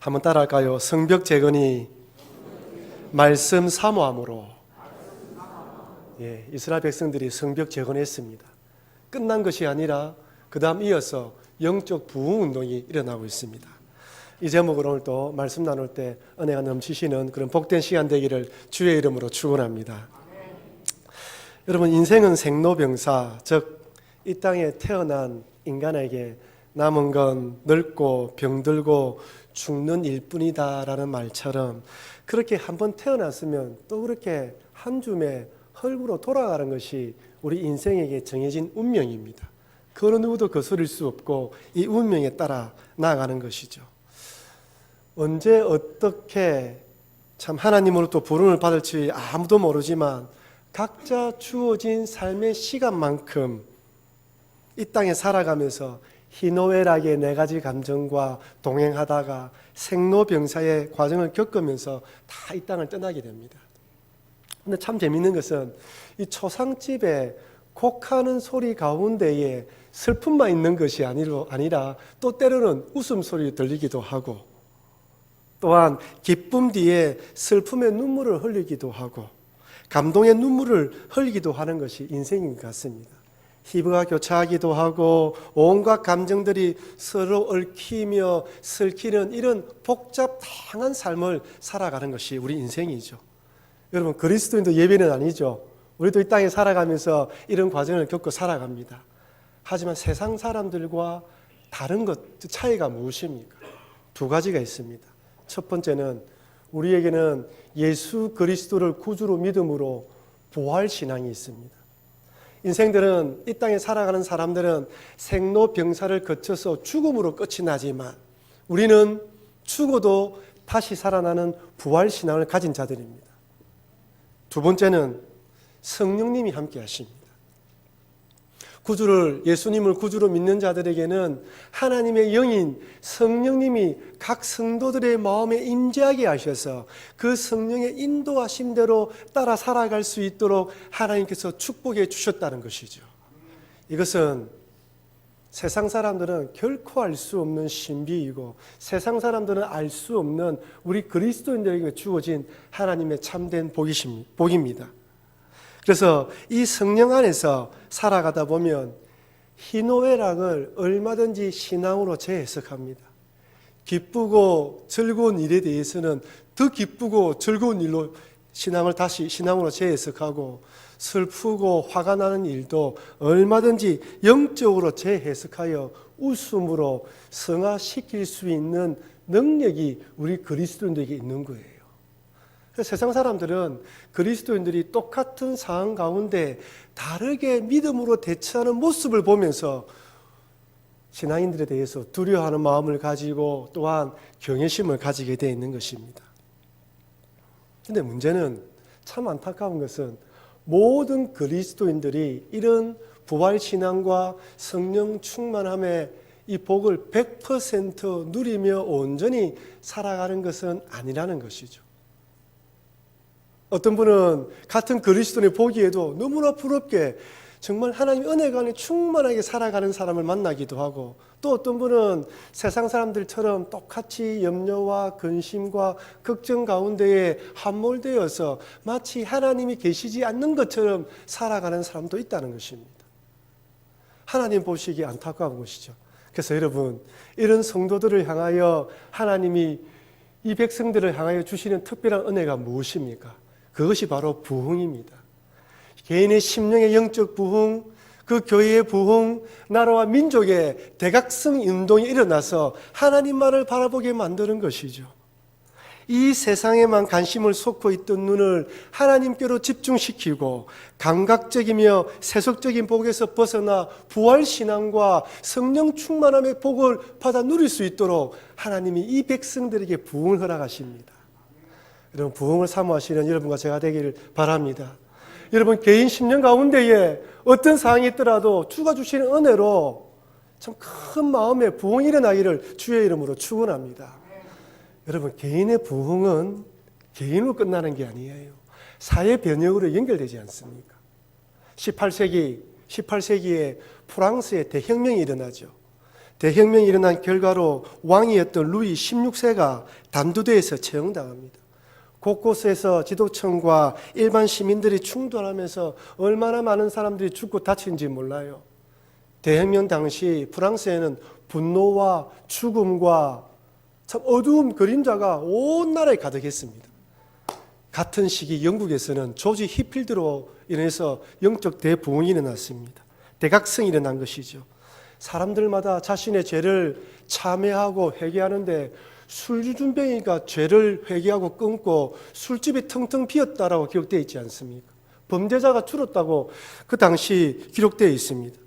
한번 따라할까요? 성벽 재건이 말씀 사모함으로. 이스라엘 백성들이 성벽 재건했습니다. 끝난 것이 아니라 그 다음 이어서 영적 부흥 운동이 일어나고 있습니다. 이 제목으로 오늘 또 말씀 나눌 때 은혜가 넘치시는 그런 복된 시간 되기를 주의 이름으로 축원합니다. 여러분, 인생은 생로병사, 즉 이 땅에 태어난 인간에게 남은 건 늙고 병들고 죽는 일뿐이다 라는 말처럼 그렇게 한번 태어났으면 또 그렇게 한 줌에 흙으로 돌아가는 것이 우리 인생에게 정해진 운명입니다. 그 어느 누구도 거스릴 수 없고 이 운명에 따라 나아가는 것이죠. 언제 어떻게 참 하나님으로부터 부름을 받을지 아무도 모르지만 각자 주어진 삶의 시간만큼 이 땅에 살아가면서 희노애락의 네 가지 감정과 동행하다가 생로병사의 과정을 겪으면서 다 이 땅을 떠나게 됩니다. 근데 참 재밌는 것은 이 초상집에 곡하는 소리 가운데에 슬픔만 있는 것이 아니라 또 때로는 웃음소리 들리기도 하고 또한 기쁨 뒤에 슬픔의 눈물을 흘리기도 하고 감동의 눈물을 흘리기도 하는 것이 인생인 것 같습니다. 희부가 교차하기도 하고 온갖 감정들이 서로 얽히며 슬키는 이런 복잡 다양한 삶을 살아가는 것이 우리 인생이죠. 여러분, 그리스도인도 예외는 아니죠. 우리도 이 땅에 살아가면서 이런 과정을 겪고 살아갑니다. 하지만 세상 사람들과 다른 것, 차이가 무엇입니까? 두 가지가 있습니다. 첫 번째는 우리에게는 예수 그리스도를 구주로 믿음으로 부활신앙이 있습니다. 인생들은 이 땅에 살아가는 사람들은 생로병사를 거쳐서 죽음으로 끝이 나지만 우리는 죽어도 다시 살아나는 부활신앙을 가진 자들입니다. 두 번째는 성령님이 함께 하십니다. 예수님을 구주로 믿는 자들에게는 하나님의 영인 성령님이 각 성도들의 마음에 임재하게 하셔서 그 성령의 인도하심대로 따라 살아갈 수 있도록 하나님께서 축복해 주셨다는 것이죠. 이것은 세상 사람들은 결코 알 수 없는 신비이고 세상 사람들은 알 수 없는 우리 그리스도인들에게 주어진 하나님의 참된 복입니다. 그래서 이 성령 안에서 살아가다 보면 희노애락을 얼마든지 신앙으로 재해석합니다. 기쁘고 즐거운 일에 대해서는 더 기쁘고 즐거운 일로 신앙으로 재해석하고 슬프고 화가 나는 일도 얼마든지 영적으로 재해석하여 웃음으로 승화시킬 수 있는 능력이 우리 그리스도인들에게 있는 거예요. 세상 사람들은 그리스도인들이 똑같은 상황 가운데 다르게 믿음으로 대처하는 모습을 보면서 신앙인들에 대해서 두려워하는 마음을 가지고 또한 경외심을 가지게 되어 있는 것입니다. 그런데 문제는 참 안타까운 것은 모든 그리스도인들이 이런 부활신앙과 성령 충만함의 이 복을 100% 누리며 온전히 살아가는 것은 아니라는 것이죠. 어떤 분은 같은 그리스도인을 보기에도 너무나 부럽게 정말 하나님의 은혜가 안에 충만하게 살아가는 사람을 만나기도 하고 또 어떤 분은 세상 사람들처럼 똑같이 염려와 근심과 걱정 가운데에 함몰되어서 마치 하나님이 계시지 않는 것처럼 살아가는 사람도 있다는 것입니다. 하나님 보시기에 안타까운 것이죠. 그래서 여러분, 이런 성도들을 향하여 하나님이 이 백성들을 향하여 주시는 특별한 은혜가 무엇입니까? 그것이 바로 부흥입니다. 개인의 심령의 영적 부흥, 그 교회의 부흥, 나라와 민족의 대각성 운동이 일어나서 하나님만을 바라보게 만드는 것이죠. 이 세상에만 관심을 쏟고 있던 눈을 하나님께로 집중시키고 감각적이며 세속적인 복에서 벗어나 부활신앙과 성령 충만함의 복을 받아 누릴 수 있도록 하나님이 이 백성들에게 부흥을 허락하십니다. 여러분, 부흥을 사모하시는 여러분과 제가 되기를 바랍니다. 여러분, 개인 심령 가운데에 어떤 상황이 있더라도 주가 주시는 은혜로 참 큰 마음의 부흥이 일어나기를 주의 이름으로 축원합니다. 여러분, 개인의 부흥은 개인으로 끝나는 게 아니에요. 사회 변혁으로 연결되지 않습니까? 18세기에 프랑스의 대혁명이 일어나죠. 대혁명이 일어난 결과로 왕이었던 루이 16세가 단두대에서 처형당합니다. 곳곳에서 지도층과 일반 시민들이 충돌하면서 얼마나 많은 사람들이 죽고 다친지 몰라요. 대혁명 당시 프랑스에는 분노와 죽음과 참 어두운 그림자가 온 나라에 가득했습니다. 같은 시기 영국에서는 조지 히필드로 인해서 영적 대부흥이 일어났습니다. 대각성이 일어난 것이죠. 사람들마다 자신의 죄를 참회하고 회개하는데 술주준뱅이가 죄를 회개하고 끊고 술집이 텅텅 비었다라고 기록되어 있지 않습니까? 범죄자가 줄었다고 그 당시 기록되어 있습니다.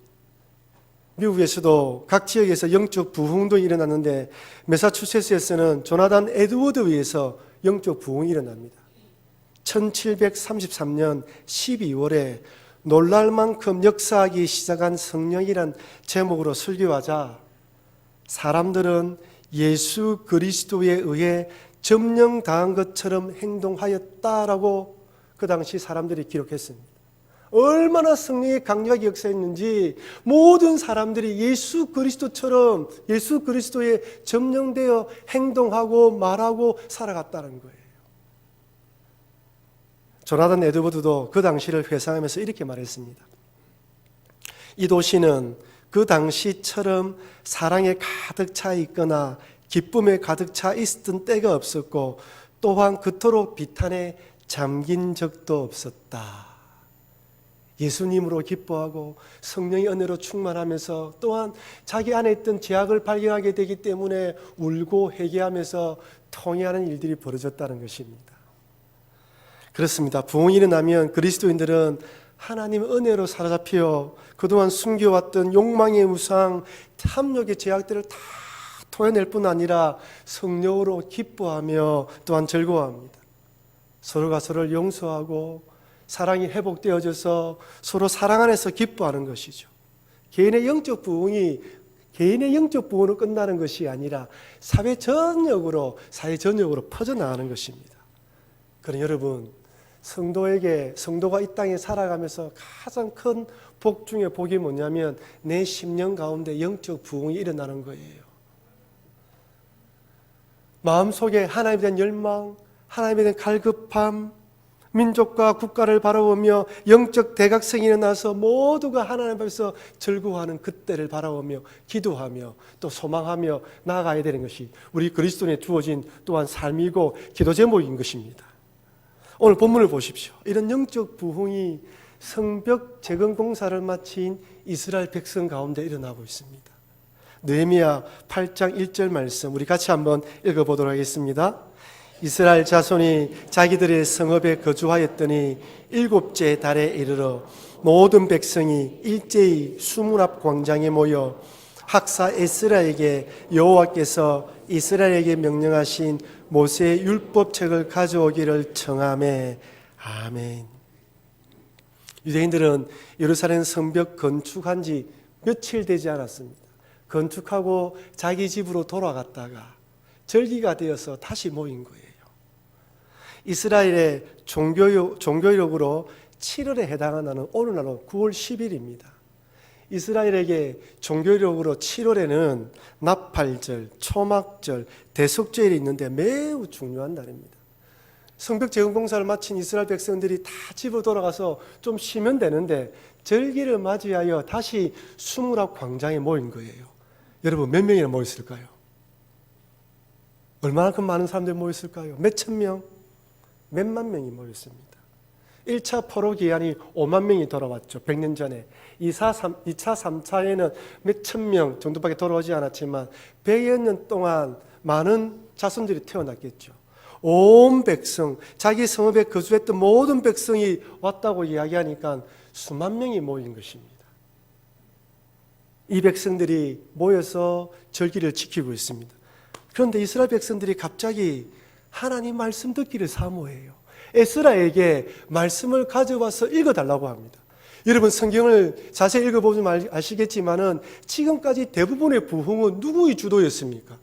미국에서도 각 지역에서 영적 부흥도 일어났는데 매사추세츠에서는 조나단 에드워드에 의해서 영적 부흥이 일어납니다. 1733년 12월에 놀랄 만큼 역사하기 시작한 성령이란 제목으로 설교하자 사람들은 예수 그리스도에 의해 점령당한 것처럼 행동하였다라고 그 당시 사람들이 기록했습니다. 얼마나 성령의 강력하게 역사했는지 모든 사람들이 예수 그리스도처럼 예수 그리스도에 점령되어 행동하고 말하고 살아갔다는 거예요. 조나단 에드워드도 그 당시를 회상하면서 이렇게 말했습니다. 이 도시는 그 당시처럼 사랑에 가득 차 있거나 기쁨에 가득 차 있었던 때가 없었고 또한 그토록 비탄에 잠긴 적도 없었다. 예수님으로 기뻐하고 성령의 은혜로 충만하면서 또한 자기 안에 있던 죄악을 발견하게 되기 때문에 울고 회개하면서 통회하는 일들이 벌어졌다는 것입니다. 그렇습니다. 부흥이 일어나면 그리스도인들은 하나님 은혜로 사로잡혀 그동안 숨겨왔던 욕망의 우상, 탐욕의 죄악들을 다 토해낼 뿐 아니라 성령으로 기뻐하며 또한 즐거워합니다. 서로가 서로를 용서하고 사랑이 회복되어져서 서로 사랑 안에서 기뻐하는 것이죠. 개인의 영적 부흥으로 끝나는 것이 아니라 사회 전역으로 퍼져나가는 것입니다. 그러나 여러분, 성도가 이 땅에 살아가면서 가장 큰 복 중에 복이 뭐냐면 내 심령 가운데 영적 부흥이 일어나는 거예요. 마음속에 하나님에 대한 열망, 하나님에 대한 갈급함, 민족과 국가를 바라보며 영적 대각성이 일어나서 모두가 하나님 앞에서 즐거워하는 그때를 바라보며 기도하며 또 소망하며 나아가야 되는 것이 우리 그리스도인에 주어진 또한 삶이고 기도 제목인 것입니다. 오늘 본문을 보십시오. 이런 영적 부흥이 성벽 재건 공사를 마친 이스라엘 백성 가운데 일어나고 있습니다. 느헤미야 8장 1절 말씀 우리 같이 한번 읽어보도록 하겠습니다. 이스라엘 자손이 자기들의 성읍에 거주하였더니 7째 달에 이르러 모든 백성이 일제히 수문 앞 광장에 모여 학사 에스라에게 여호와께서 이스라엘에게 명령하신 모세의 율법책을 가져오기를 청하매 아멘. 유대인들은 예루살렘 성벽 건축한 지 며칠 되지 않았습니다. 건축하고 자기 집으로 돌아갔다가 절기가 되어서 다시 모인 거예요. 이스라엘의 종교력으로 7월에 해당하는 오늘날은 9월 10일입니다. 이스라엘에게 종교력으로 7월에는 나팔절, 초막절, 대속절이 있는데 매우 중요한 날입니다. 성벽 재건 공사를 마친 이스라엘 백성들이 다 집으로 돌아가서 좀 쉬면 되는데 절기를 맞이하여 다시 수문 앞 광장에 모인 거예요. 여러분 몇 명이나 모였을까요? 얼마나 많은 사람들이 모였을까요? 몇천 명? 몇만 명이 모였습니다. 1차 포로 기한이 5만 명이 돌아왔죠. 100년 전에. 2차, 3차에는 몇천 명 정도밖에 돌아오지 않았지만 100여 년 동안 많은 자손들이 태어났겠죠. 온 백성, 자기 성읍에 거주했던 모든 백성이 왔다고 이야기하니까 수만 명이 모인 것입니다. 이 백성들이 모여서 절기를 지키고 있습니다. 그런데 이스라엘 백성들이 갑자기 하나님 말씀 듣기를 사모해요. 에스라에게 말씀을 가져와서 읽어달라고 합니다. 여러분 성경을 자세히 읽어보면 아시겠지만은 지금까지 대부분의 부흥은 누구의 주도였습니까?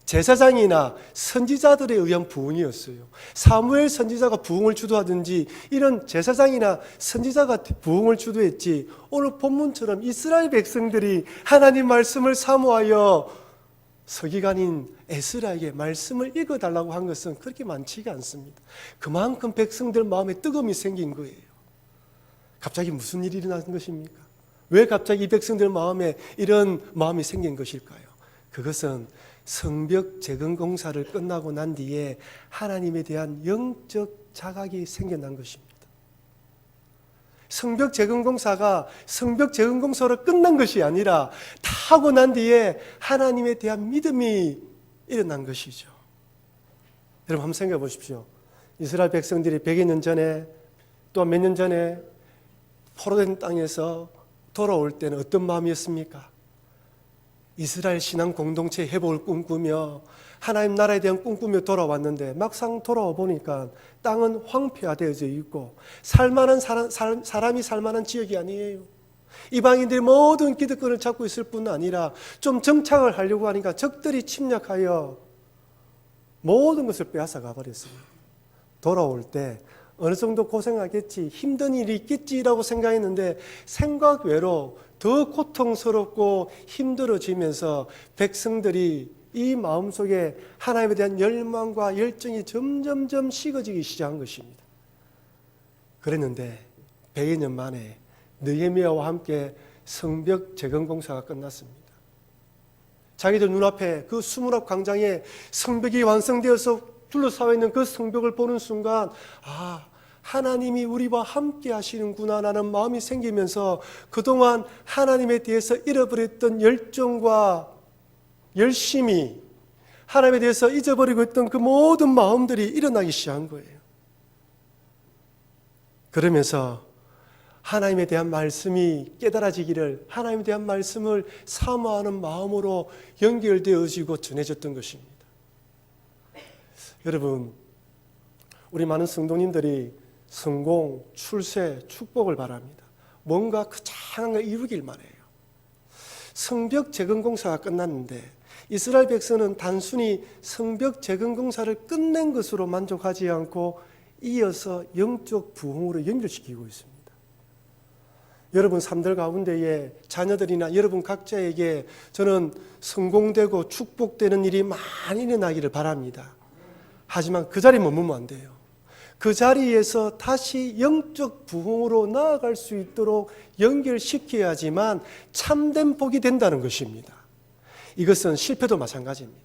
제사장이나 선지자들에 의한 부흥이었어요. 사무엘 선지자가 부흥을 주도하든지 이런 제사장이나 선지자가 부흥을 주도했지, 오늘 본문처럼 이스라엘 백성들이 하나님 말씀을 사모하여 서기관인 에스라에게 말씀을 읽어달라고 한 것은 그렇게 많지가 않습니다. 그만큼 백성들 마음에 뜨거움이 생긴 거예요. 갑자기 무슨 일이 일어난 것입니까? 왜 갑자기 이 백성들 마음에 이런 마음이 생긴 것일까요? 그것은 성벽 재건 공사를 끝나고 난 뒤에 하나님에 대한 영적 자각이 생겨난 것입니다. 성벽 재건 공사가 성벽 재건 공사로 끝난 것이 아니라 다 하고 난 뒤에 하나님에 대한 믿음이 일어난 것이죠. 여러분 한번 생각해 보십시오. 이스라엘 백성들이 100여 년 전에 또 몇 년 전에 포로된 땅에서 돌아올 때는 어떤 마음이었습니까? 이스라엘 신앙 공동체 회복을 꿈꾸며 하나님 나라에 대한 꿈꾸며 돌아왔는데 막상 돌아와 보니까 땅은 황폐화되어져 있고 살만한 사람이 살만한 지역이 아니에요. 이방인들이 모든 기득권을 잡고 있을 뿐 아니라 좀 정착을 하려고 하니까 적들이 침략하여 모든 것을 빼앗아 가버렸습니다. 돌아올 때 어느 정도 고생하겠지, 힘든 일이 있겠지라고 생각했는데 생각 외로 더 고통스럽고 힘들어지면서 백성들이 이 마음속에 하나님에 대한 열망과 열정이 점점점 식어지기 시작한 것입니다. 그랬는데 100여 년 만에 느헤미야와 함께 성벽 재건 공사가 끝났습니다. 자기들 눈앞에 그 수문앞 광장에 성벽이 완성되어서 둘러싸여 있는 그 성벽을 보는 순간 하나님이 우리와 함께 하시는구나 라는 마음이 생기면서 그동안 하나님에 대해서 잃어버렸던 열정과 열심이, 하나님에 대해서 잊어버리고 있던 그 모든 마음들이 일어나기 시작한 거예요. 그러면서 하나님에 대한 말씀이 깨달아지기를, 하나님에 대한 말씀을 사모하는 마음으로 연결되어지고 전해졌던 것입니다. 여러분, 우리 많은 성도님들이 성공, 출세, 축복을 바랍니다. 뭔가 거창한 걸 이루길 바라요. 성벽 재건 공사가 끝났는데 이스라엘 백성은 단순히 성벽 재건 공사를 끝낸 것으로 만족하지 않고 이어서 영적 부흥으로 연결시키고 있습니다. 여러분 삶들 가운데에 자녀들이나 여러분 각자에게 저는 성공되고 축복되는 일이 많이 일어나기를 바랍니다. 하지만 그 자리에 머무면 안 돼요. 그 자리에서 다시 영적 부흥으로 나아갈 수 있도록 연결시켜야지만 참된 복이 된다는 것입니다. 이것은 실패도 마찬가지입니다.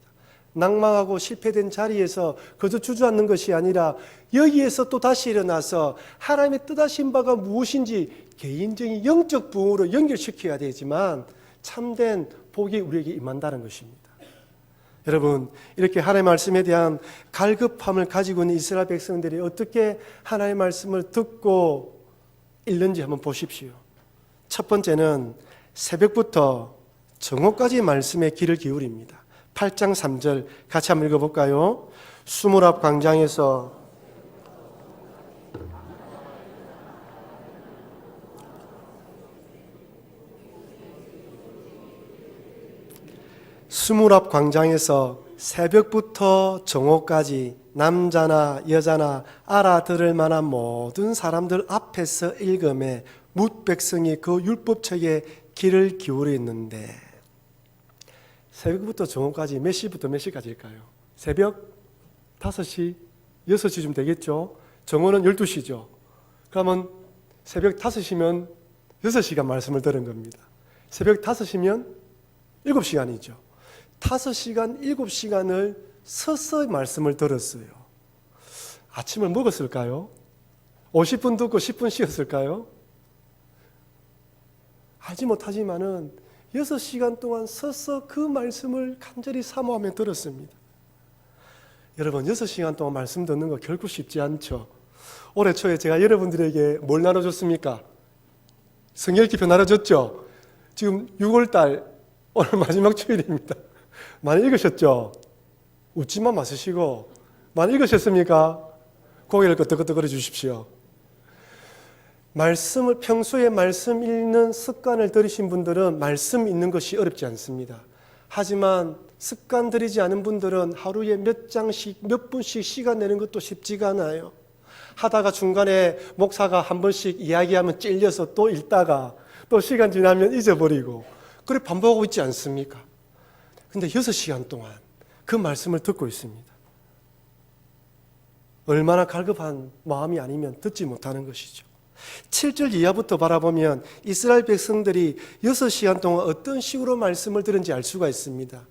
낭망하고 실패된 자리에서 그저 주저앉는 것이 아니라 여기에서 또 다시 일어나서 하나님의 뜻하신 바가 무엇인지 개인적인 영적 부흥으로 연결시켜야 되지만 참된 복이 우리에게 임한다는 것입니다. 여러분, 이렇게 하나님의 말씀에 대한 갈급함을 가지고 있는 이스라엘 백성들이 어떻게 하나님의 말씀을 듣고 읽는지 한번 보십시오. 첫 번째는 새벽부터 정오까지 말씀에 귀를 기울입니다. 8장 3절 같이 한번 읽어볼까요? 수물 앞 광장에서 수물 앞 광장에서 새벽부터 정오까지 남자나 여자나 알아들을 만한 모든 사람들 앞에서 읽음에 뭇 백성이 그 율법책에 귀를 기울였는데, 새벽부터 정오까지 몇 시부터 몇 시까지일까요? 새벽 5시, 6시쯤 되겠죠? 정오는 12시죠. 그러면 새벽 5시면 6시간 말씀을 들은 겁니다. 새벽 5시면 7시간이죠. 5시간, 7시간을 서서 말씀을 들었어요. 아침을 먹었을까요? 50분 듣고 10분 쉬었을까요? 알지 못하지만은 6시간 동안 서서 그 말씀을 간절히 사모하며 들었습니다. 여러분, 6시간 동안 말씀 듣는 거 결코 쉽지 않죠. 올해 초에 제가 여러분들에게 뭘 나눠줬습니까? 성경기표 나눠줬죠? 지금 6월달 오늘 마지막 주일입니다. 많이 읽으셨죠? 웃지만 마시고 많이 읽으셨습니까? 고개를 끄덕끄덕거려 주십시오. 말씀을 평소에 말씀 읽는 습관을 들이신 분들은 말씀 읽는 것이 어렵지 않습니다. 하지만 습관 들이지 않은 분들은 하루에 몇 장씩, 몇 분씩 시간 내는 것도 쉽지가 않아요. 하다가 중간에 목사가 한 번씩 이야기하면 찔려서 또 읽다가 또 시간 지나면 잊어버리고 그래 반복하고 있지 않습니까? 근데 6시간 동안 그 말씀을 듣고 있습니다. 얼마나 갈급한 마음이 아니면 듣지 못하는 것이죠. 7절 이하부터 바라보면 이스라엘 백성들이 6시간 동안 어떤 식으로 말씀을 들은지 알 수가 있습니다.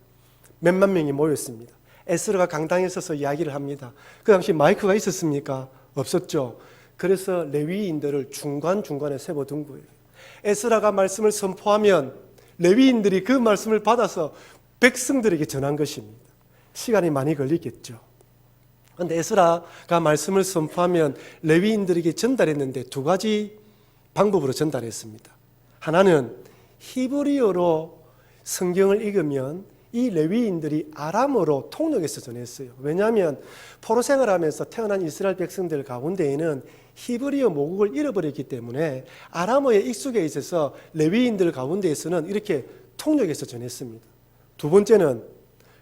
몇만 명이 모였습니다. 에스라가 강당에 서서 이야기를 합니다. 그 당시 마이크가 있었습니까? 없었죠. 그래서 레위인들을 중간중간에 세워둔 거예요. 에스라가 말씀을 선포하면 레위인들이 그 말씀을 받아서 백성들에게 전한 것입니다. 시간이 많이 걸리겠죠. 그런데 에스라가 말씀을 선포하면 레위인들에게 전달했는데 두 가지 방법으로 전달했습니다. 하나는 히브리어로 성경을 읽으면 이 레위인들이 아람어로 통역해서 전했어요. 왜냐하면 포로 생활하면서 태어난 이스라엘 백성들 가운데에는 히브리어 모국을 잃어버렸기 때문에 아람어에 익숙해 있어서 레위인들 가운데에서는 이렇게 통역해서 전했습니다. 두 번째는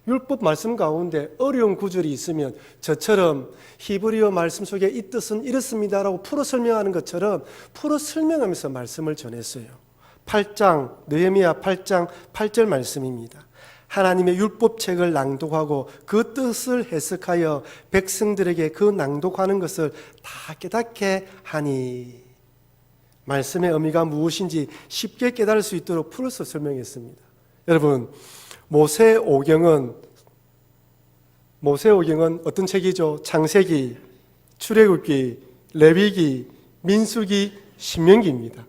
율법 말씀 가운데 어려운 구절이 있으면 저처럼 히브리어 말씀 속에 이 뜻은 이렇습니다라고 풀어 설명하는 것처럼 풀어 설명하면서 말씀을 전했어요. 8장 느헤미야 8장 8절 말씀입니다. 하나님의 율법책을 낭독하고 그 뜻을 해석하여 백성들에게 그 낭독하는 것을 다 깨닫게 하니. 말씀의 의미가 무엇인지 쉽게 깨달을 수 있도록 풀어서 설명했습니다. 여러분, 모세오경은 어떤 책이죠? 창세기, 출애굽기, 레위기, 민수기, 신명기입니다.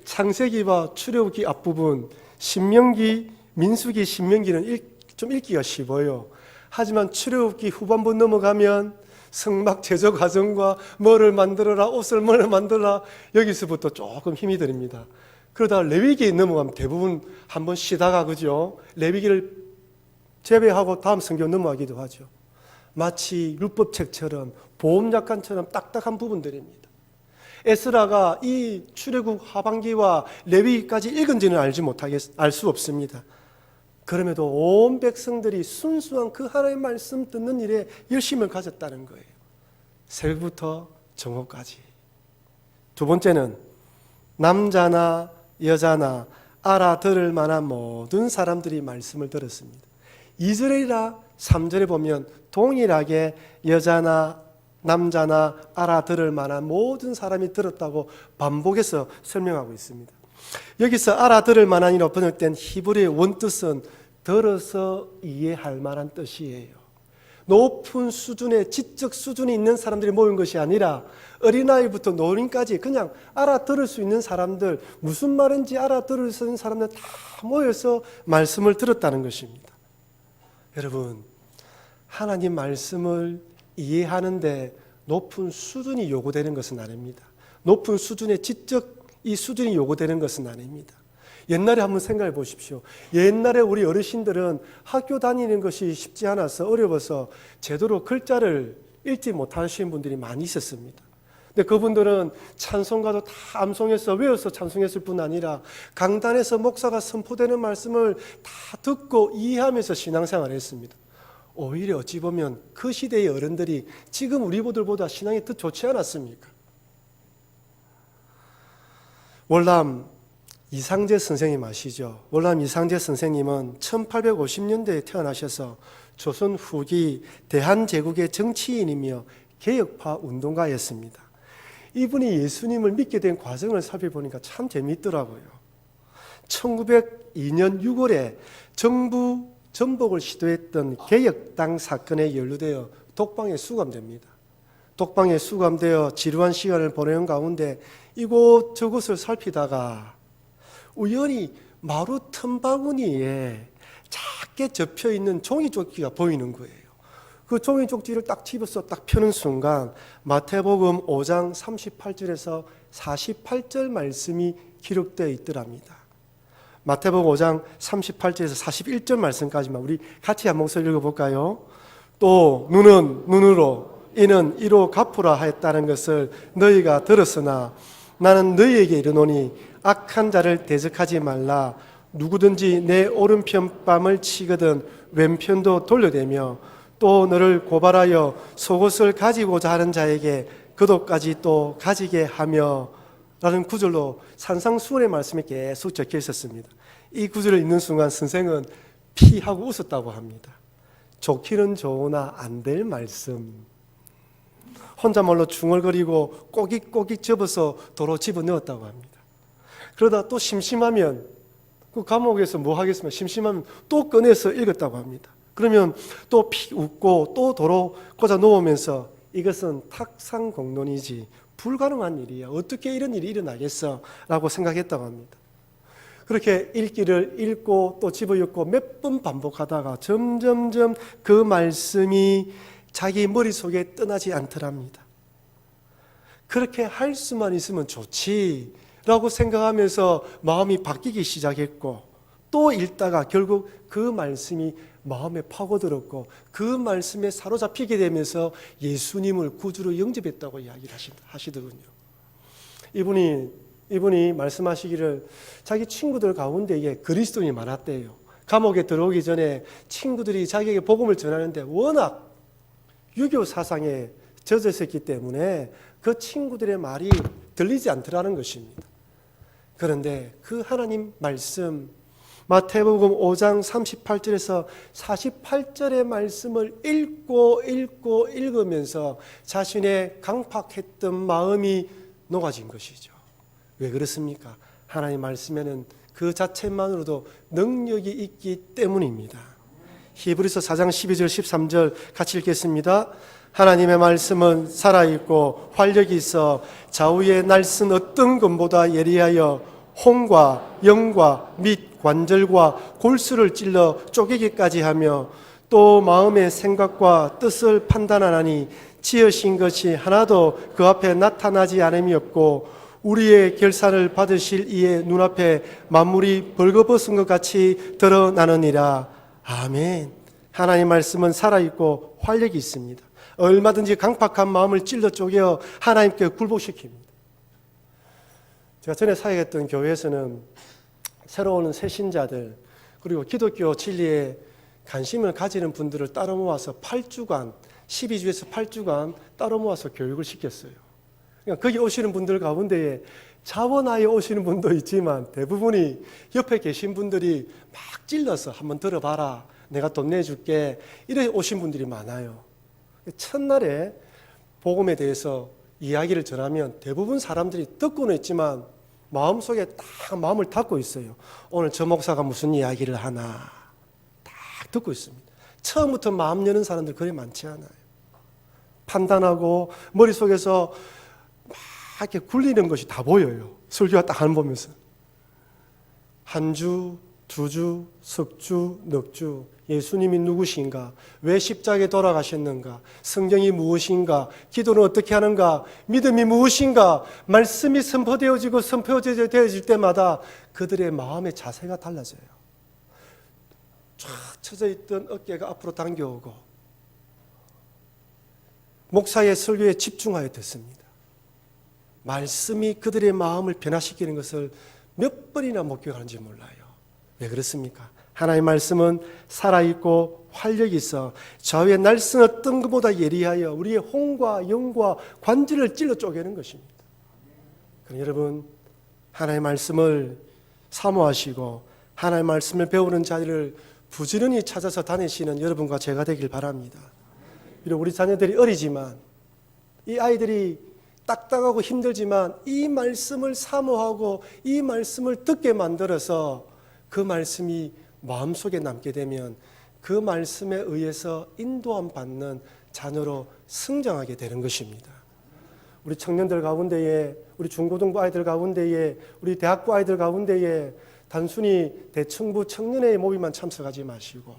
창세기와 출애굽기 앞부분, 신명기, 민수기, 신명기는 좀 읽기가 쉬워요. 하지만 출애굽기 후반부 넘어가면 성막 제조 과정과 뭐를 만들어라, 옷을 뭐를 만들어라, 여기서부터 조금 힘이 들입니다. 그러다가 레위기에 넘어가면 대부분 한번 쉬다가 그죠? 레위기를 제외하고 다음 성경 넘어가기도 하죠. 마치 율법책처럼 보험약관처럼 딱딱한 부분들입니다. 에스라가 이 출애굽 하반기와 레위기까지 읽은지는 알 수 없습니다. 그럼에도 온 백성들이 순수한 그 하나님의 말씀 듣는 일에 열심을 가졌다는 거예요. 새벽부터 정오까지. 두 번째는 남자나 여자나 알아들을 만한 모든 사람들이 말씀을 들었습니다. 2절이나 3절에 보면 동일하게 여자나 남자나 알아들을 만한 모든 사람이 들었다고 반복해서 설명하고 있습니다. 여기서 알아들을 만한이라고 번역된 히브리의 원뜻은 들어서 이해할 만한 뜻이에요. 높은 수준의 지적 수준이 있는 사람들이 모인 것이 아니라 어린아이부터 노인까지 그냥 알아들을 수 있는 사람들, 무슨 말인지 알아들을 수 있는 사람들 다 모여서 말씀을 들었다는 것입니다. 여러분, 하나님 말씀을 이해하는데 높은 수준이 요구되는 것은 아닙니다. 높은 수준의 지적 이 수준이 요구되는 것은 아닙니다. 옛날에 한번 생각해 보십시오. 옛날에 우리 어르신들은 학교 다니는 것이 쉽지 않아서 어려워서 제대로 글자를 읽지 못하시는 분들이 많이 있었습니다. 근데 그분들은 찬송가도 다 암송해서 외워서 찬송했을 뿐 아니라 강단에서 목사가 선포되는 말씀을 다 듣고 이해하면서 신앙생활을 했습니다. 오히려 어찌 보면 그 시대의 어른들이 지금 우리들보다 신앙이 더 좋지 않았습니까? 월남 이상재 선생님 아시죠? 월남 이상재 선생님은 1850년대에 태어나셔서 조선 후기 대한제국의 정치인이며 개혁파 운동가였습니다. 이분이 예수님을 믿게 된 과정을 살펴보니까 참 재미있더라고요. 1902년 6월에 정부 전복을 시도했던 개혁당 사건에 연루되어 독방에 수감됩니다. 독방에 수감되어 지루한 시간을 보내는 가운데 이곳저곳을 살피다가 우연히 마루 틈바구니에 작게 접혀있는 종이쪽지가 보이는 거예요. 그 종이쪽지를 딱 집어서 딱 펴는 순간 마태복음 5장 38절에서 48절 말씀이 기록되어 있더랍니다. 마태복음 5장 38절에서 41절 말씀까지만 우리 같이 한 목소리 읽어볼까요? 또 눈은 눈으로 이는 이로 갚으라 하였다는 것을 너희가 들었으나 나는 너희에게 이르노니 악한 자를 대적하지 말라. 누구든지 내 오른편 뺨을 치거든 왼편도 돌려대며 또 너를 고발하여 속옷을 가지고자 하는 자에게 겉옷까지 또 가지게 하며 라는 구절로 산상수훈의 말씀이 계속 적혀 있었습니다. 이 구절을 읽는 순간 선생은 피하고 웃었다고 합니다. 좋기는 좋으나 안 될 말씀. 혼자말로 중얼거리고 꼬깃꼬깃 접어서 도로 집어넣었다고 합니다. 그러다 또 심심하면 그 감옥에서 뭐 하겠습니까? 심심하면 또 꺼내서 읽었다고 합니다. 그러면 또 피 웃고 또 도로 꽂아 놓으면서 이것은 탁상공론이지 불가능한 일이야. 어떻게 이런 일이 일어나겠어? 라고 생각했다고 합니다. 그렇게 읽기를 읽고 또 집어읽고 몇 번 반복하다가 점점점 그 말씀이 자기 머릿속에 떠나지 않더랍니다. 그렇게 할 수만 있으면 좋지 라고 생각하면서 마음이 바뀌기 시작했고 또 읽다가 결국 그 말씀이 마음에 파고들었고 그 말씀에 사로잡히게 되면서 예수님을 구주로 영접했다고 이야기를 하시더군요. 이분이 말씀하시기를 자기 친구들 가운데에 그리스도인이 많았대요. 감옥에 들어오기 전에 친구들이 자기에게 복음을 전하는데 워낙 유교 사상에 젖어 있었기 때문에 그 친구들의 말이 들리지 않더라는 것입니다. 그런데 그 하나님 말씀 마태복음 5장 38절에서 48절의 말씀을 읽으면서 자신의 강팍했던 마음이 녹아진 것이죠. 왜 그렇습니까? 하나님 말씀에는 그 자체만으로도 능력이 있기 때문입니다. 히브리서 4장 12절 13절 같이 읽겠습니다. 하나님의 말씀은 살아있고 활력이 있어 좌우에 날선 어떤 것보다 예리하여 혼과 영과 및 관절과 골수를 찔러 쪼개기까지 하며 또 마음의 생각과 뜻을 판단하나니 지으신 것이 하나도 그 앞에 나타나지 않음이 없고 우리의 결산을 받으실 이의 눈앞에 만물이 벌거벗은 것 같이 드러나느니라. 아멘. 하나님 말씀은 살아있고 활력이 있습니다. 얼마든지 강팍한 마음을 찔러 쪼개 하나님께 굴복시킵니다. 제가 전에 사역했던 교회에서는 새로 오는 새신자들 그리고 기독교 진리에 관심을 가지는 분들을 따로 모아서 8주간 12주에서 8주간 따로 모아서 교육을 시켰어요. 그러니까 거기 오시는 분들 가운데에 자원하에 오시는 분도 있지만 대부분이 옆에 계신 분들이 막 찔러서 한번 들어봐라. 내가 돈 내줄게. 이래 오신 분들이 많아요. 첫날에 복음에 대해서 이야기를 전하면 대부분 사람들이 듣고는 있지만 마음속에 딱 마음을 닫고 있어요. 오늘 저 목사가 무슨 이야기를 하나 딱 듣고 있습니다. 처음부터 마음 여는 사람들 그리 많지 않아요. 판단하고 머릿속에서 막 이렇게 굴리는 것이 다 보여요. 설교가 딱 안 보면서. 한 주, 두 주, 석 주, 넉 주. 예수님이 누구신가? 왜 십자가에 돌아가셨는가? 성경이 무엇인가? 기도는 어떻게 하는가? 믿음이 무엇인가? 말씀이 선포되어질 때마다 그들의 마음의 자세가 달라져요. 쫙 쳐져 있던 어깨가 앞으로 당겨오고 목사의 설교에 집중하여 듣습니다. 말씀이 그들의 마음을 변화시키는 것을 몇 번이나 목격하는지 몰라요. 왜 그렇습니까? 하나님의 말씀은 살아있고 활력이 있어 좌우에 날선 어떤 것보다 예리하여 우리의 혼과 영과 관절을 찔러 쪼개는 것입니다. 그럼 여러분 하나님의 말씀을 사모하시고 하나님의 말씀을 배우는 자리를 부지런히 찾아서 다니시는 여러분과 제가 되길 바랍니다. 비록 우리 자녀들이 어리지만 이 아이들이 딱딱하고 힘들지만 이 말씀을 사모하고 이 말씀을 듣게 만들어서 그 말씀이 마음속에 남게 되면 그 말씀에 의해서 인도함 받는 자녀로 성장하게 되는 것입니다. 우리 청년들 가운데에, 우리 중고등부 아이들 가운데에, 우리 대학부 아이들 가운데에 단순히 대청부 청년회의 모임만 참석하지 마시고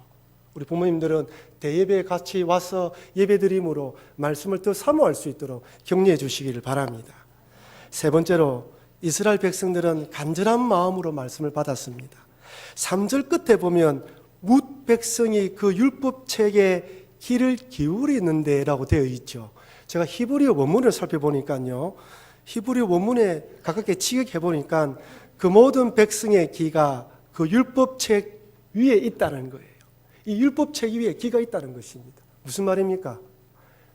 우리 부모님들은 대예배에 같이 와서 예배드림으로 말씀을 더 사모할 수 있도록 격려해 주시기를 바랍니다. 세 번째로 이스라엘 백성들은 간절한 마음으로 말씀을 받았습니다. 3절 끝에 보면 뭇 백성이 그 율법책에 귀를 기울이는데 라고 되어 있죠. 제가 히브리어 원문을 살펴보니까요. 히브리어 원문에 가깝게 직역해 보니까 그 모든 백성의 귀가 그 율법책 위에 있다는 거예요. 이 율법책 위에 기가 있다는 것입니다. 무슨 말입니까?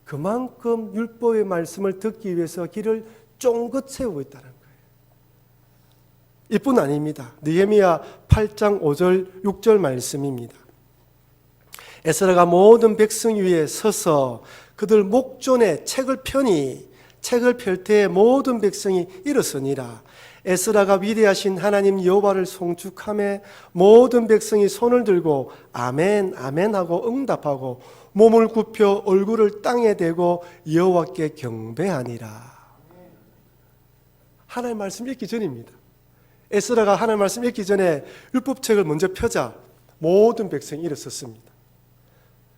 그만큼 율법의 말씀을 듣기 위해서 길을 쫑긋 세우고 있다는 거예요. 이뿐 아닙니다. 느헤미야 8장 5절 6절 말씀입니다. 에스라가 모든 백성 위에 서서 그들 목전에 책을 펴니 책을 펼 때에 모든 백성이 일어서니라. 에스라가 위대하신 하나님 여호와를 송축하며 모든 백성이 손을 들고 아멘 아멘 하고 응답하고 몸을 굽혀 얼굴을 땅에 대고 여호와께 경배하니라. 하나님의 말씀 읽기 전입니다. 에스라가 하나님의 말씀 읽기 전에 율법책을 먼저 펴자 모든 백성이 일어섰습니다.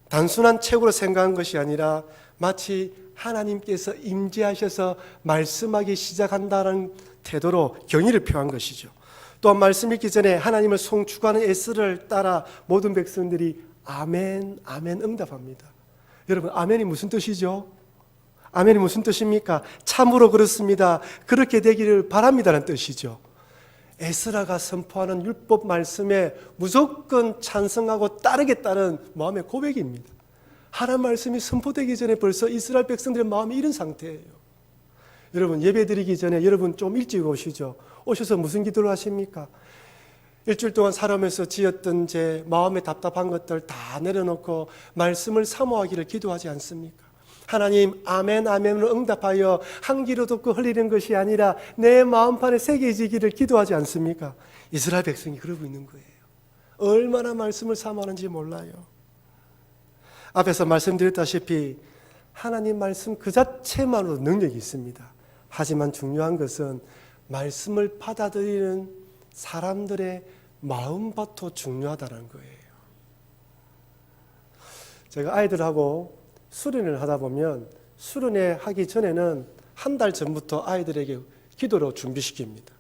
단순한 책으로 생각한 것이 아니라 마치 하나님께서 임재하셔서 말씀하기 시작한다는 태도로 경의를 표한 것이죠. 또한 말씀 읽기 전에 하나님을 송축하는 에스라를 따라 모든 백성들이 아멘, 아멘 응답합니다. 여러분, 아멘이 무슨 뜻이죠? 아멘이 무슨 뜻입니까? 참으로 그렇습니다. 그렇게 되기를 바랍니다라는 뜻이죠. 에스라가 선포하는 율법 말씀에 무조건 찬성하고 따르겠다는 마음의 고백입니다. 하나님 말씀이 선포되기 전에 벌써 이스라엘 백성들의 마음이 이런 상태예요. 여러분, 예배 드리기 전에 여러분 좀 일찍 오시죠. 오셔서 무슨 기도를 하십니까? 일주일 동안 살아오면서 지었던 제 마음에 답답한 것들 다 내려놓고 말씀을 사모하기를 기도하지 않습니까? 하나님 아멘 아멘으로 응답하여 한 귀로 듣고 흘리는 것이 아니라 내 마음판에 새겨지기를 기도하지 않습니까? 이스라엘 백성이 그러고 있는 거예요. 얼마나 말씀을 사모하는지 몰라요. 앞에서 말씀드렸다시피 하나님 말씀 그 자체만으로 능력이 있습니다. 하지만 중요한 것은 말씀을 받아들이는 사람들의 마음밭도 중요하다는 거예요. 제가 아이들하고 수련을 하다 보면 수련회 하기 전에는 한 달 전부터 아이들에게 기도로 준비시킵니다.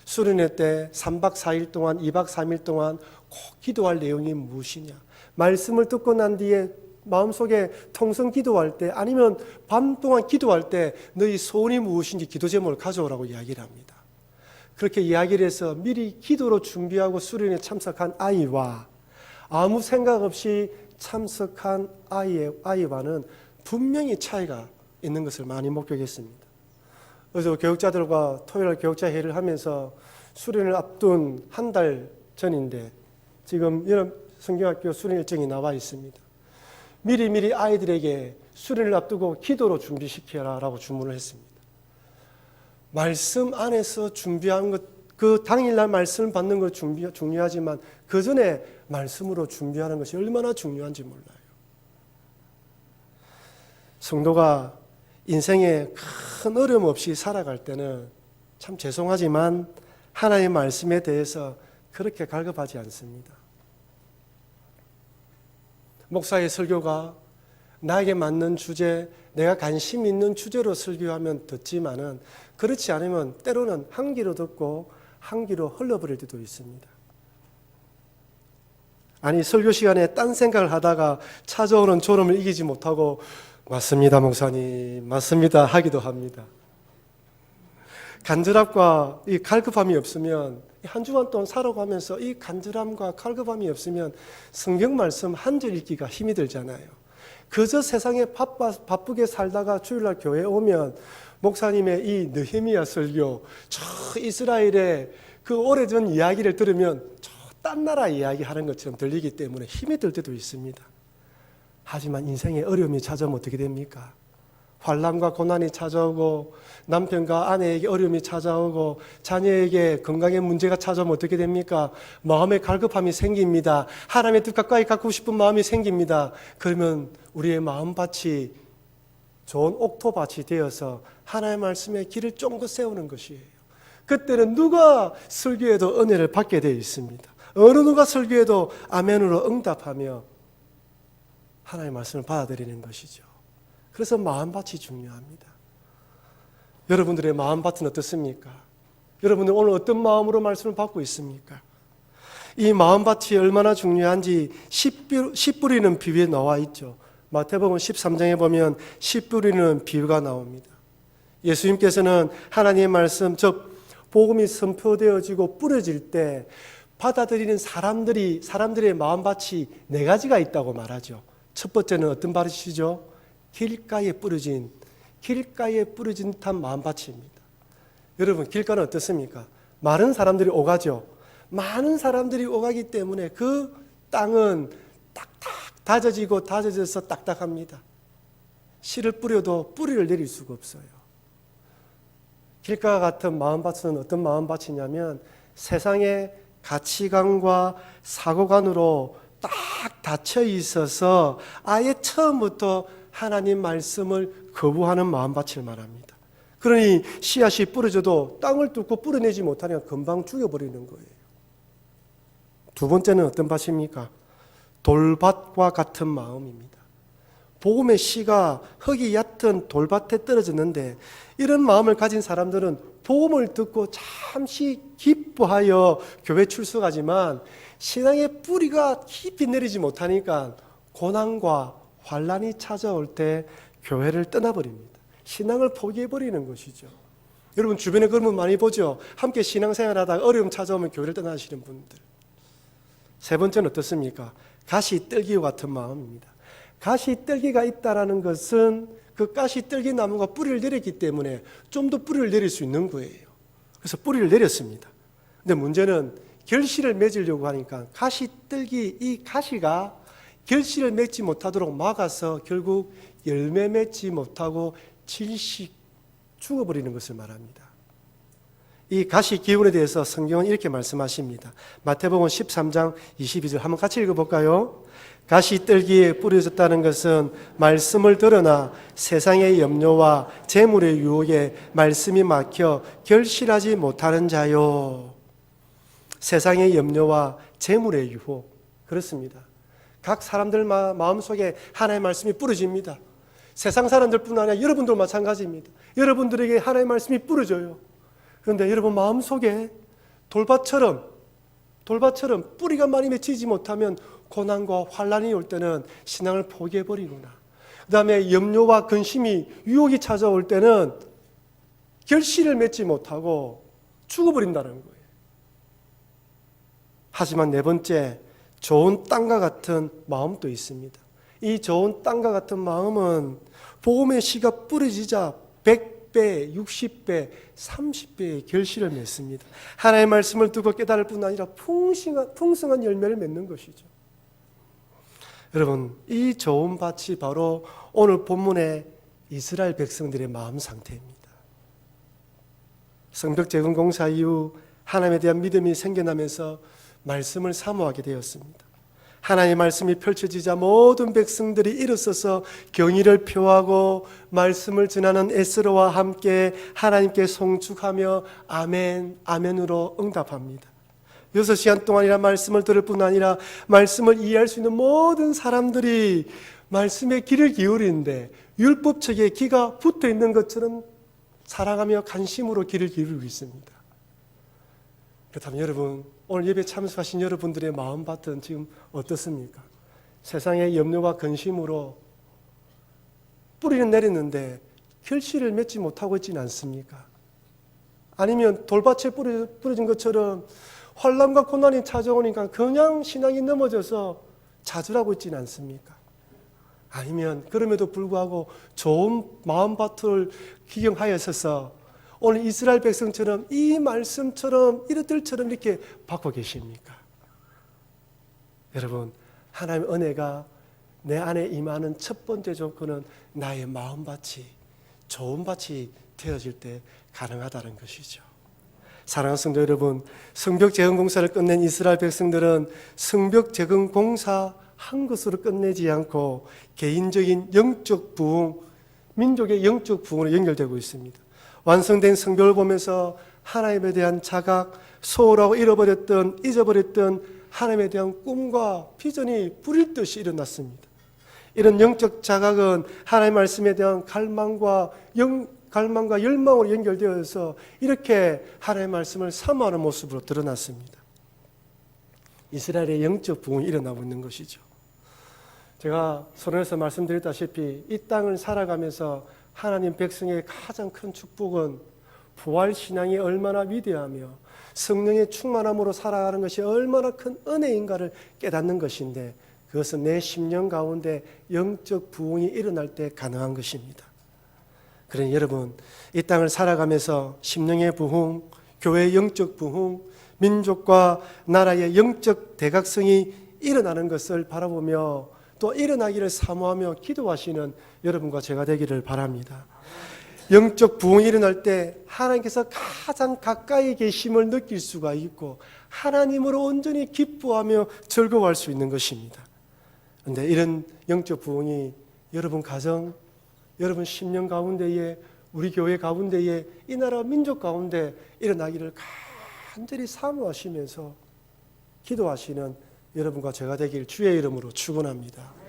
수련회 때 3박 4일 동안 2박 3일 동안 꼭 기도할 내용이 무엇이냐, 말씀을 듣고 난 뒤에 마음속에 통성 기도할 때 아니면 밤 동안 기도할 때 너희 소원이 무엇인지 기도 제목을 가져오라고 이야기를 합니다. 그렇게 이야기를 해서 미리 기도로 준비하고 수련회에 참석한 아이와 아무 생각 없이 참석한 아이와는 분명히 차이가 있는 것을 많이 목격했습니다. 그래서 교육자들과 토요일 교육자 회의를 하면서 수련을 앞둔 한 달 전인데 지금 여름 성경학교 수련 일정이 나와 있습니다. 미리 아이들에게 수련을 앞두고 기도로 준비시켜라라고 주문을 했습니다. 말씀 안에서 준비한 것, 그 당일날 말씀을 받는 것 중요하지만 그 전에 말씀으로 준비하는 것이 얼마나 중요한지 몰라요. 성도가 인생에 큰 어려움 없이 살아갈 때는 참 죄송하지만 하나님의 말씀에 대해서 그렇게 갈급하지 않습니다. 목사의 설교가 나에게 맞는 주제, 내가 관심 있는 주제로 설교하면 듣지만은 그렇지 않으면 때로는 한 귀로 듣고 한 귀로 흘러버릴 때도 있습니다. 아니, 설교 시간에 딴 생각을 하다가 찾아오는 졸음을 이기지 못하고 맞습니다 목사님, 맞습니다 하기도 합니다. 간절함과 이 갈급함이 없으면 한 주간 동안 살아가면서 이 간절함과 갈급함이 없으면 성경 말씀 한 절 읽기가 힘이 들잖아요. 그저 세상에 바쁘게 살다가 주일날 교회에 오면 목사님의 이 느헤미야 설교, 저 이스라엘의 그 오래전 이야기를 들으면 저 딴 나라 이야기 하는 것처럼 들리기 때문에 힘이 들 때도 있습니다. 하지만 인생에 어려움이 찾아오면 어떻게 됩니까? 환난과 고난이 찾아오고 남편과 아내에게 어려움이 찾아오고 자녀에게 건강에 문제가 찾아오면 어떻게 됩니까? 마음의 갈급함이 생깁니다. 하나님의 뜻 가까이 갖고 싶은 마음이 생깁니다. 그러면 우리의 마음밭이 좋은 옥토밭이 되어서 하나님의 말씀에 길을 쫑긋 세우는 것이에요. 그때는 누가 설교에도 은혜를 받게 되어 있습니다. 어느 누가 설교에도 아멘으로 응답하며 하나님의 말씀을 받아들이는 것이죠. 그래서 마음밭이 중요합니다. 여러분들의 마음밭은 어떻습니까? 여러분들 오늘 어떤 마음으로 말씀을 받고 있습니까? 이 마음밭이 얼마나 중요한지 씨 뿌리는 비유에 나와 있죠. 마태복음 13장에 보면 씨 뿌리는 비유가 나옵니다. 예수님께서는 하나님의 말씀, 즉 복음이 선포되어지고 뿌려질 때 받아들이는 사람들의 마음밭이 네 가지가 있다고 말하죠. 첫 번째는 어떤 밭이죠? 길가에 뿌려진 듯한 마음밭입니다. 여러분, 길가는 어떻습니까? 많은 사람들이 오가죠. 많은 사람들이 오가기 때문에 그 땅은 딱딱 다져져서 딱딱합니다. 씨를 뿌려도 뿌리를 내릴 수가 없어요. 길가 같은 마음밭은 어떤 마음밭이냐면 세상의 가치관과 사고관으로 딱 닫혀 있어서 아예 처음부터 하나님 말씀을 거부하는 마음밭을 말합니다. 그러니 씨앗이 뿌려져도 땅을 뚫고 뿌려내지 못하면 금방 죽여버리는 거예요. 두 번째는 어떤 밭입니까? 돌밭과 같은 마음입니다. 복음의 씨가 흙이 얕은 돌밭에 떨어졌는데 이런 마음을 가진 사람들은 복음을 듣고 잠시 기뻐하여 교회 출석하지만 신앙의 뿌리가 깊이 내리지 못하니까 고난과 환난이 찾아올 때 교회를 떠나버립니다. 신앙을 포기해버리는 것이죠. 여러분 주변에 그런 분 많이 보죠. 함께 신앙생활하다가 어려움 찾아오면 교회를 떠나시는 분들. 세 번째는 어떻습니까? 가시떨기와 같은 마음입니다. 가시떨기가 있다는 것은 그 가시떨기 나무가 뿌리를 내렸기 때문에 좀 더 뿌리를 내릴 수 있는 거예요. 그래서 뿌리를 내렸습니다. 근데 문제는 결실을 맺으려고 하니까 가시떨기 이 가시가 결실을 맺지 못하도록 막아서 결국 열매 맺지 못하고 질식 죽어버리는 것을 말합니다. 이 가시 기운에 대해서 성경은 이렇게 말씀하십니다. 마태복음 13장 22절 한번 같이 읽어볼까요? 가시떨기에 뿌려졌다는 것은 말씀을 들으나 세상의 염려와 재물의 유혹에 말씀이 막혀 결실하지 못하는 자요. 세상의 염려와 재물의 유혹. 그렇습니다. 각 사람들 마음속에 하나님의 말씀이 뿌려집니다. 세상 사람들뿐 아니라 여러분도 마찬가지입니다. 여러분들에게 하나님의 말씀이 뿌려져요. 그런데 여러분 마음속에 돌밭처럼 뿌리가 많이 맺히지 못하면 고난과 환난이 올 때는 신앙을 포기해버리구나. 그 다음에 염려와 근심이 유혹이 찾아올 때는 결실을 맺지 못하고 죽어버린다는 거예요. 하지만 네 번째, 좋은 땅과 같은 마음도 있습니다. 이 좋은 땅과 같은 마음은 복음의 씨가 뿌려지자 100배, 60배, 30배의 결실을 맺습니다. 하나님의 말씀을 듣고 깨달을 뿐 아니라 풍성한 열매를 맺는 것이죠. 여러분, 이 좋은 밭이 바로 오늘 본문의 이스라엘 백성들의 마음 상태입니다. 성벽 재건공사 이후 하나님에 대한 믿음이 생겨나면서 말씀을 사모하게 되었습니다. 하나님의 말씀이 펼쳐지자 모든 백성들이 일어서서 경의를 표하고 말씀을 전하는 에스라와 함께 하나님께 송축하며 아멘, 아멘으로 응답합니다. 6시간 동안이나 말씀을 들을 뿐 아니라 말씀을 이해할 수 있는 모든 사람들이 말씀에 귀를 기울이는데 율법책에 귀가 붙어 있는 것처럼 사랑하며 관심으로 귀를 기울이고 있습니다. 그렇다면 여러분, 오늘 예배 참석하신 여러분들의 마음밭은 지금 어떻습니까? 세상의 염려와 근심으로 뿌리는 내렸는데 결실을 맺지 못하고 있지는 않습니까? 아니면 돌밭에 뿌려진 것처럼 환난과 고난이 찾아오니까 그냥 신앙이 넘어져서 좌절하고 있지는 않습니까? 아니면 그럼에도 불구하고 좋은 마음밭을 기경하여서 오늘 이스라엘 백성처럼 이 말씀처럼 이들처럼 이렇게 받고 계십니까? 여러분, 하나님의 은혜가 내 안에 임하는 첫 번째 조건은 나의 마음밭이 좋은 밭이 되어질 때 가능하다는 것이죠. 사랑하는 성도 여러분, 성벽 재건공사를 끝낸 이스라엘 백성들은 성벽 재건공사 한 것으로 끝내지 않고 개인적인 영적 부흥, 민족의 영적 부흥으로 연결되고 있습니다. 완성된 성벽을 보면서 하나님에 대한 자각, 소홀하고 잊어버렸던 하나님에 대한 꿈과 비전이 불일 듯이 일어났습니다. 이런 영적 자각은 하나님의 말씀에 대한 갈망과 열망으로 연결되어서 이렇게 하나님의 말씀을 사모하는 모습으로 드러났습니다. 이스라엘의 영적 부흥이 일어나고 있는 것이죠. 제가 서론에서 말씀드렸다시피 이 땅을 살아가면서 하나님 백성의 가장 큰 축복은 부활 신앙이 얼마나 위대하며 성령의 충만함으로 살아가는 것이 얼마나 큰 은혜인가를 깨닫는 것인데, 그것은 내 심령 가운데 영적 부흥이 일어날 때 가능한 것입니다. 그러니 여러분, 이 땅을 살아가면서 심령의 부흥, 교회의 영적 부흥, 민족과 나라의 영적 대각성이 일어나는 것을 바라보며 또 일어나기를 사모하며 기도하시는 여러분과 제가 되기를 바랍니다. 영적 부흥이 일어날 때 하나님께서 가장 가까이 계심을 느낄 수가 있고 하나님으로 온전히 기뻐하며 즐거워할 수 있는 것입니다. 그런데 이런 영적 부흥이 여러분 가정, 여러분 심령 가운데에, 우리 교회 가운데에, 이 나라 민족 가운데 일어나기를 간절히 사모하시면서 기도하시는 여러분과 제가 되길 주의 이름으로 축원합니다.